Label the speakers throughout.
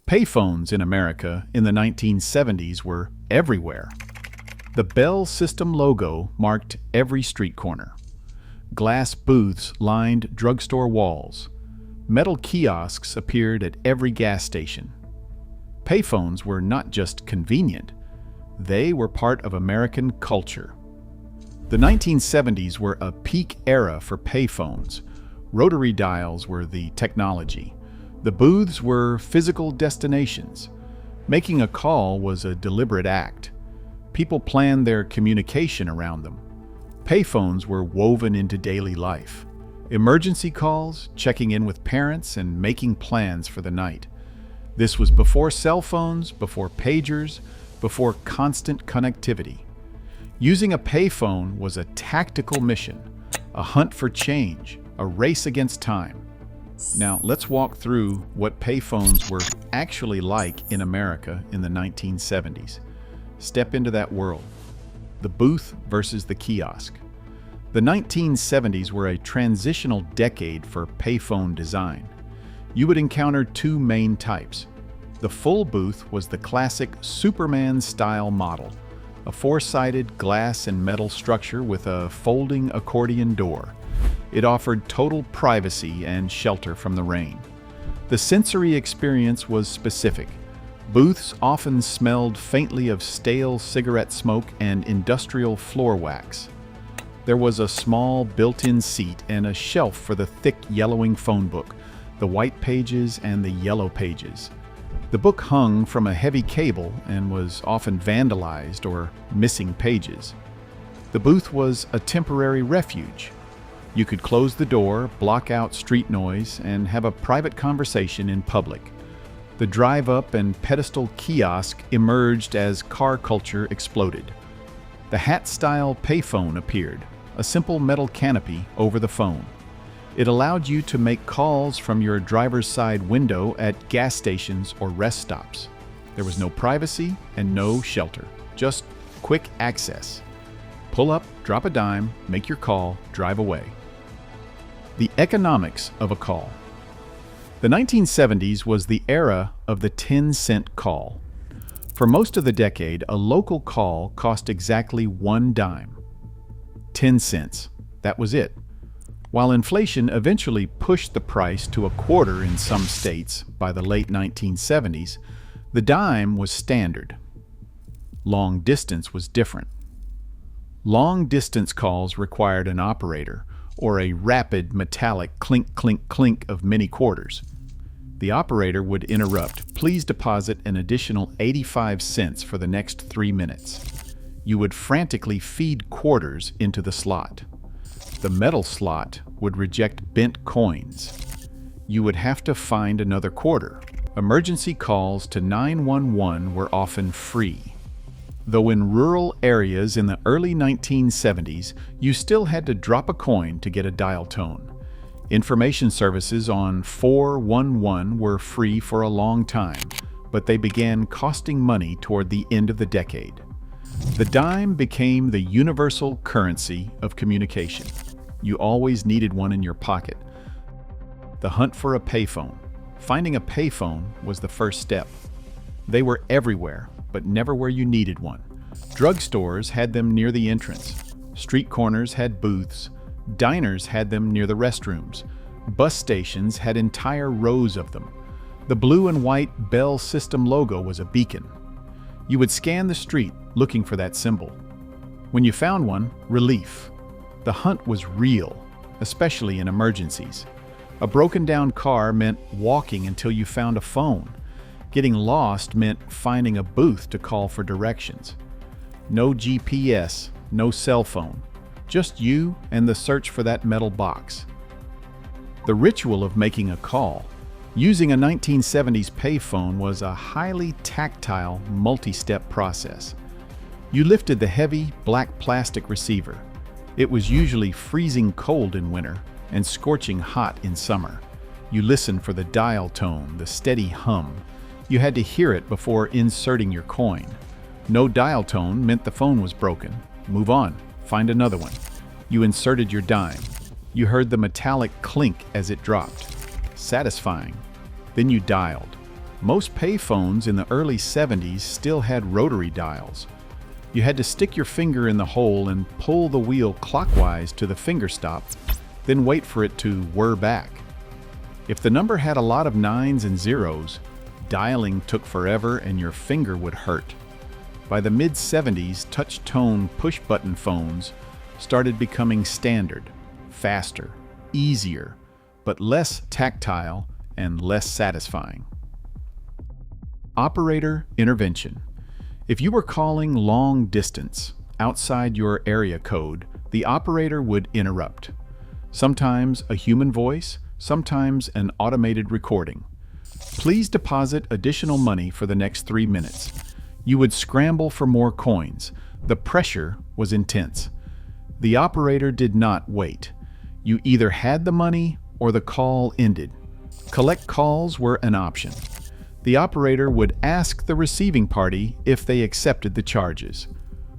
Speaker 1: Payphones in America in the 1970s were everywhere. The Bell System logo marked every street corner. Glass booths lined drugstore walls. Metal kiosks appeared at every gas station. Payphones were not just convenient, they were part of American culture. The 1970s were a peak era for payphones. Rotary dials were the technology. The booths were physical destinations. Making a call was a deliberate act. People planned their communication around them. Payphones were woven into daily life. Emergency calls, checking in with parents, and making plans for the night. This was before cell phones, before pagers, before constant connectivity. Using a payphone was a tactical mission, a hunt for change, a race against time. Now, let's walk through what payphones were actually like in America in the 1970s. Step into that world. The booth versus the kiosk. The 1970s were a transitional decade for payphone design. You would encounter two main types. The full booth was the classic Superman-style model, a four-sided glass and metal structure with a folding accordion door. It offered total privacy and shelter from the rain. The sensory experience was specific. Booths often smelled faintly of stale cigarette smoke and industrial floor wax. There was a small built-in seat and a shelf for the thick yellowing phone book, the white pages and the yellow pages. The book hung from a heavy cable and was often vandalized or missing pages. The booth was a temporary refuge. You could close the door, block out street noise, and have a private conversation in public. The drive-up and pedestal kiosk emerged as car culture exploded. The hat-style payphone appeared, a simple metal canopy over the phone. It allowed you to make calls from your driver's side window at gas stations or rest stops. There was no privacy and no shelter, just quick access. Pull up, drop a dime, make your call, drive away. The economics of a call. The 1970s was the era of the 10-cent call. For most of the decade, a local call cost exactly 1 dime. 10 cents. That was it. While inflation eventually pushed the price to a quarter in some states by the late 1970s, the dime was standard. Long distance was different. Long distance calls required an operator, or a rapid metallic clink, clink, clink of many quarters. The operator would interrupt, "Please deposit an additional 85 cents for the next 3 minutes." You would frantically feed quarters into the slot. The metal slot would reject bent coins. You would have to find another quarter. Emergency calls to 911 were often free. Though in rural areas in the early 1970s, you still had to drop a coin to get a dial tone. Information services on 411 were free for a long time, but they began costing money toward the end of the decade. The dime became the universal currency of communication. You always needed one in your pocket. The hunt for a payphone. Finding a payphone was the first step. They were everywhere, but never where you needed one. Drugstores had them near the entrance. Street corners had booths. Diners had them near the restrooms. Bus stations had entire rows of them. The blue and white Bell System logo was a beacon. You would scan the street looking for that symbol. When you found one, relief. The hunt was real, especially in emergencies. A broken down car meant walking until you found a phone. Getting lost meant finding a booth to call for directions. No GPS, no cell phone, just you and the search for that metal box. The ritual of making a call. Using a 1970s payphone was a highly tactile, multi-step process. You lifted the heavy, black plastic receiver. It was usually freezing cold in winter and scorching hot in summer. You listened for the dial tone, the steady hum. You had to hear it before inserting your coin. No dial tone meant the phone was broken. Move on, find another one. You inserted your dime. You heard the metallic clink as it dropped. Satisfying. Then you dialed. Most payphones in the early 70s still had rotary dials. You had to stick your finger in the hole and pull the wheel clockwise to the finger stop, then wait for it to whir back. If the number had a lot of nines and zeros, dialing took forever and your finger would hurt. By the mid-70s, touch-tone push-button phones started becoming standard, faster, easier, but less tactile and less satisfying. Operator intervention. If you were calling long distance, outside your area code, the operator would interrupt. Sometimes a human voice, sometimes an automated recording. Please deposit additional money for the next 3 minutes. You would scramble for more coins. The pressure was intense. The operator did not wait. You either had the money or the call ended. Collect calls were an option. The operator would ask the receiving party if they accepted the charges.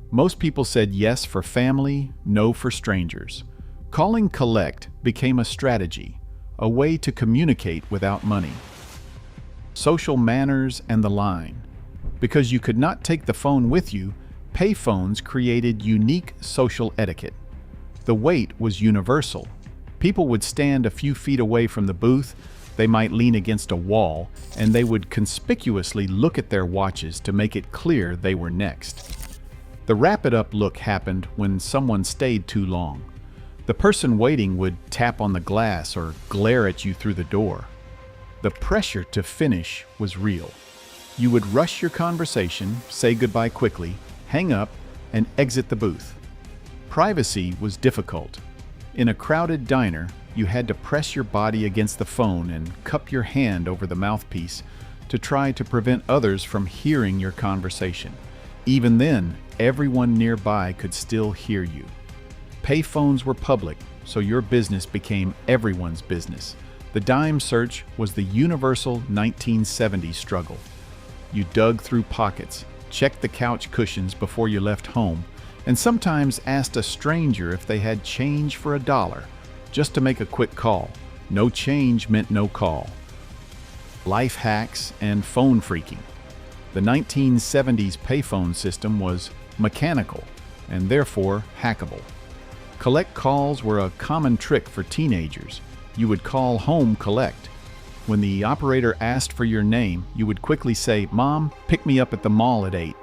Speaker 1: Most people said yes for family, no for strangers. Calling collect became a strategy, a way to communicate without money. Social manners and the line. Because you could not take the phone with you, payphones created unique social etiquette. The wait was universal. People would stand a few feet away from the booth, they might lean against a wall, and they would conspicuously look at their watches to make it clear they were next. The wrap-it-up look happened when someone stayed too long. The person waiting would tap on the glass or glare at you through the door. The pressure to finish was real. You would rush your conversation, say goodbye quickly, hang up, and exit the booth. Privacy was difficult. In a crowded diner, you had to press your body against the phone and cup your hand over the mouthpiece to try to prevent others from hearing your conversation. Even then, everyone nearby could still hear you. Payphones were public, so your business became everyone's business. The dime search was the universal 1970s struggle. You dug through pockets, checked the couch cushions before you left home, and sometimes asked a stranger if they had change for $1, just to make a quick call. No change meant no call. Life hacks and phone freaking. The 1970s payphone system was mechanical and therefore hackable. Collect calls were a common trick for teenagers. You would call home collect. When the operator asked for your name, you would quickly say, "Mom, pick me up at the mall at 8."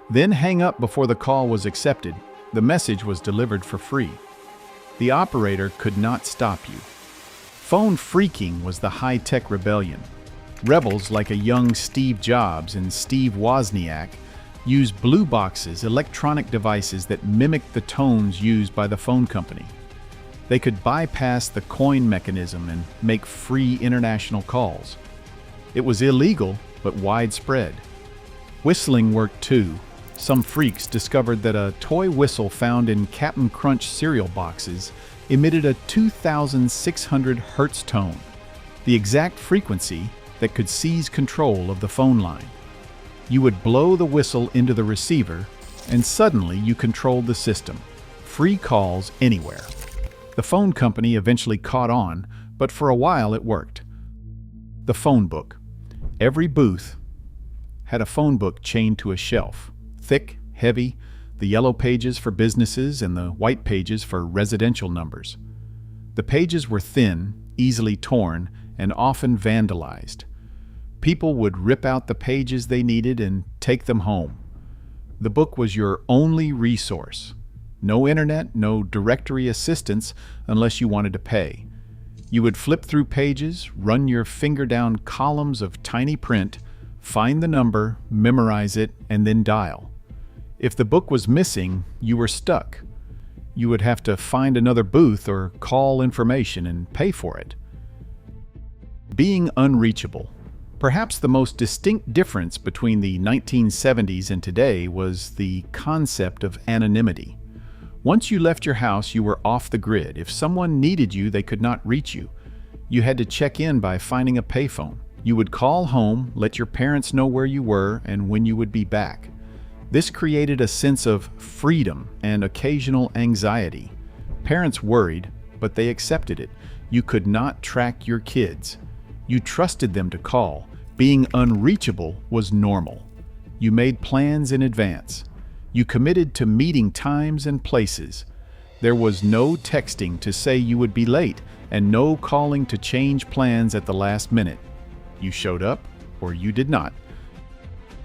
Speaker 1: Then hang up before the call was accepted. The message was delivered for free. The operator could not stop you. Phone freaking was the high-tech rebellion. Rebels like a young Steve Jobs and Steve Wozniak used blue boxes, electronic devices that mimicked the tones used by the phone company. They could bypass the coin mechanism and make free international calls. It was illegal, but widespread. Whistling worked too. Some freaks discovered that a toy whistle found in Cap'n Crunch cereal boxes emitted a 2,600 Hz tone, the exact frequency that could seize control of the phone line. You would blow the whistle into the receiver, and suddenly you controlled the system. Free calls anywhere. The phone company eventually caught on, but for a while it worked. The phone book. Every booth had a phone book chained to a shelf. Thick, heavy, the yellow pages for businesses and the white pages for residential numbers. The pages were thin, easily torn, and often vandalized. People would rip out the pages they needed and take them home. The book was your only resource. No internet, no directory assistance unless you wanted to pay. You would flip through pages, run your finger down columns of tiny print, find the number, memorize it, and then dial. If the book was missing, you were stuck. You would have to find another booth or call information and pay for it. Being unreachable. Perhaps the most distinct difference between the 1970s and today was the concept of anonymity. Once you left your house, you were off the grid. If someone needed you, they could not reach you. You had to check in by finding a payphone. You would call home, let your parents know where you were and when you would be back. This created a sense of freedom and occasional anxiety. Parents worried, but they accepted it. You could not track your kids. You trusted them to call. Being unreachable was normal. You made plans in advance. You committed to meeting times and places. There was no texting to say you would be late and no calling to change plans at the last minute. You showed up or you did not.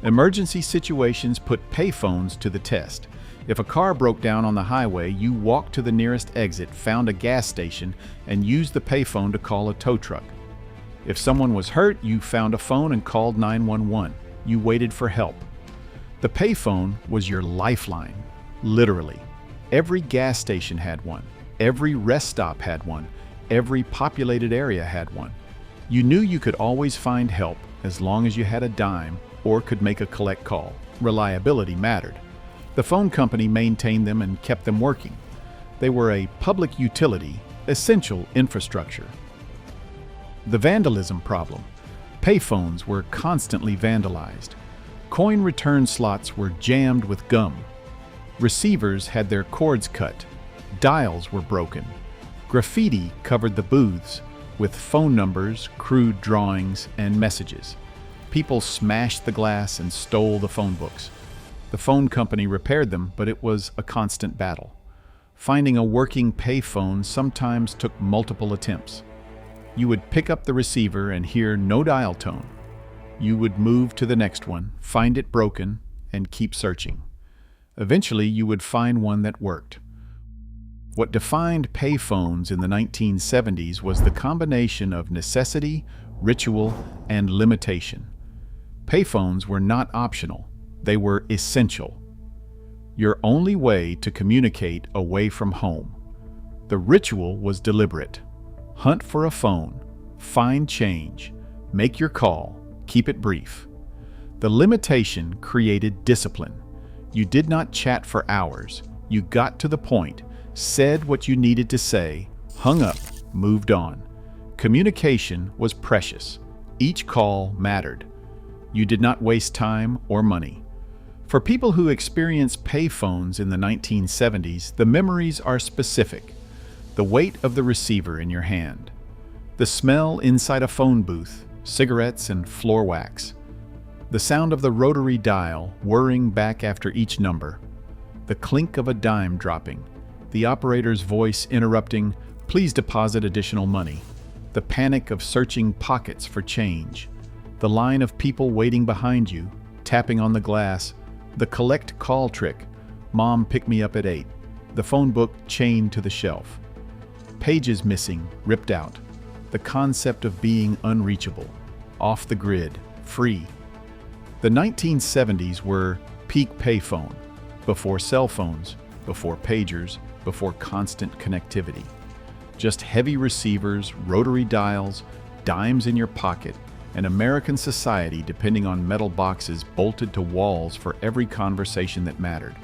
Speaker 1: Emergency situations put payphones to the test. If a car broke down on the highway, you walked to the nearest exit, found a gas station, and used the payphone to call a tow truck. If someone was hurt, you found a phone and called 911. You waited for help. The payphone was your lifeline, literally. Every gas station had one. Every rest stop had one. Every populated area had one. You knew you could always find help as long as you had a dime or could make a collect call. Reliability mattered. The phone company maintained them and kept them working. They were a public utility, essential infrastructure. The vandalism problem. Payphones were constantly vandalized. Coin return slots were jammed with gum. Receivers had their cords cut. Dials were broken. Graffiti covered the booths with phone numbers, crude drawings, and messages. People smashed the glass and stole the phone books. The phone company repaired them, but it was a constant battle. Finding a working payphone sometimes took multiple attempts. You would pick up the receiver and hear no dial tone. You would move to the next one, find it broken, and keep searching. Eventually, you would find one that worked. What defined payphones in the 1970s was the combination of necessity, ritual, and limitation. Payphones were not optional. They were essential. Your only way to communicate away from home. The ritual was deliberate. Hunt for a phone, find change, make your call, keep it brief. The limitation created discipline. You did not chat for hours. You got to the point, said what you needed to say, hung up, moved on. Communication was precious. Each call mattered. You did not waste time or money. For people who experienced payphones in the 1970s, the memories are specific. The weight of the receiver in your hand. The smell inside a phone booth, cigarettes and floor wax. The sound of the rotary dial whirring back after each number. The clink of a dime dropping. The operator's voice interrupting, "Please deposit additional money." The panic of searching pockets for change. The line of people waiting behind you, tapping on the glass. The collect call trick, "Mom, pick me up at 8." The phone book chained to the shelf. Pages missing, ripped out. The concept of being unreachable, off the grid, free. The 1970s were peak payphone, before cell phones, before pagers, before constant connectivity. Just heavy receivers, rotary dials, dimes in your pocket, and American society depending on metal boxes bolted to walls for every conversation that mattered.